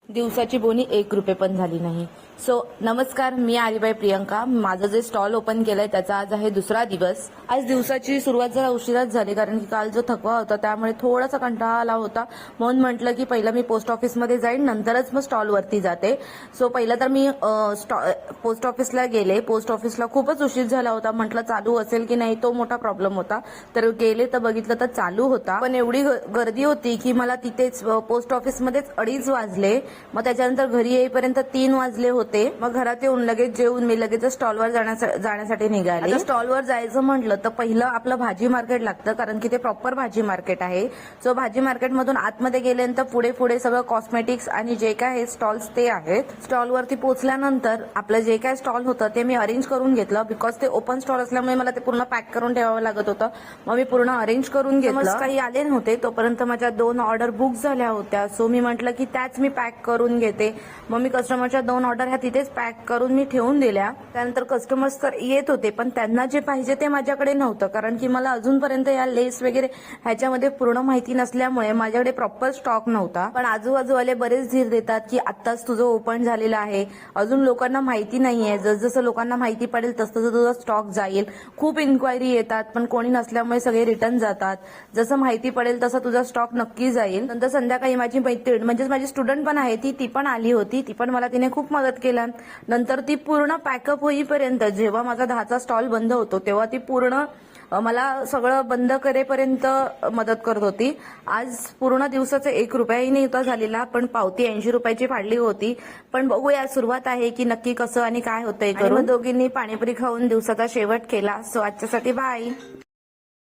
दिवसाची बोनी 1 रुपये पण झाली नाही. सो नमस्कार, मी आलीबाई प्रियंका. माझं जे स्टॉल ओपन केलंय त्याचा आज आहे दुसरा दिवस. आज दिवसाची सुरुवात जरा उशिराच झाली कारण की काल जो थकवा होता त्यामुळे थोडासा कंटाळा आला होता. म्हणून म्हटलं की पहिलं मी पोस्ट ऑफिसमध्ये जाईन, नंतरच मग स्टॉल वरती जाते. सो पहिलं तर मी पोस्ट ऑफिसला गेले. पोस्ट ऑफिसला खूपच उशीर झाला होता. म्हटलं चालू असेल की नाही, तो मोठा प्रॉब्लेम होता. तर गेले तर बघितलं तर चालू होता, पण एवढी गर्दी होती की मला तिथेच पोस्ट ऑफिसमध्येच 2:30 वाजले. मग त्याच्यानंतर घरी येईपर्यंत 3 वाजले होते. मग घरात येऊन लगेच जेवून मी लगेच स्टॉलवर जाण्यासाठी निघाले. स्टॉलवर जायचं म्हटलं तर पहिलं आपलं भाजी मार्केट लागतं कारण की ते प्रॉपर भाजी मार्केट आहे. सो भाजी मार्केटमधून आतमध्ये गेल्यानंतर पुढे पुढे सगळं कॉस्मेटिक्स आणि जे काय स्टॉल्स ते आहेत. स्टॉलवरती पोहोचल्यानंतर आपलं जे काय स्टॉल होतं ते मी अरेंज करून घेतलं. बिकॉज ते ओपन स्टॉल असल्यामुळे मला ते पूर्ण पॅक करून ठेवावं लागत होतं. मग मी पूर्ण अरेंज करून घेतलं. काही आले नव्हते तोपर्यंत माझ्या 2 ऑर्डर बुक झाल्या होत्या. सो मी म्हटलं की त्याच मी पॅक करून घेते. मग मी कस्टमरच्या 2 ऑर्डर ह्या तिथेच पॅक करून मी ठेवून दिल्या. त्यानंतर कस्टमर्स तर येत होते पण त्यांना जे पाहिजे ते माझ्याकडे नव्हतं कारण की मला अजूनपर्यंत या लेस वगैरे ह्याच्यामध्ये पूर्ण माहिती नसल्यामुळे माझ्याकडे प्रॉपर स्टॉक नव्हता. पण आजूबाजूवाले बरेच धीर देतात की आत्ताच तुझं ओपन झालेलं आहे, अजून लोकांना माहिती नाहीये, जसजसं लोकांना माहिती पडेल तसं तुझा स्टॉक जाईल. खूप इन्क्वायरी येतात पण कोणी नसल्यामुळे सगळे रिटर्न जातात. जसं माहिती पडेल तसं तुझा स्टॉक नक्की जाईल. नंतर संध्याकाळी माझी मैत्रीण म्हणजे माझी स्टुडंट पण आहे ती पण आली होती. ती पण मला तिने खूप मदत केली. नंतर ती पूर्ण पॅकअप होईपर्यंत, जेव्हा माझा 10चा स्टॉल बंद होतो तेव्हा ती पूर्ण मला सगळं बंद करेपर्यंत मदत करत होती. आज पूर्ण दिवसाचा 1 रुपयाही नाही होता झालेला, पण पावती 80 रुपयाची फाडली होती. पण बघूया, सुरुवात आहे की नक्की कसं आणि काय होतंय करून. दोघींनी पाणीपुरी खाऊन दिवसाचा शेवट केला. सो आजच्यासाठी बाय.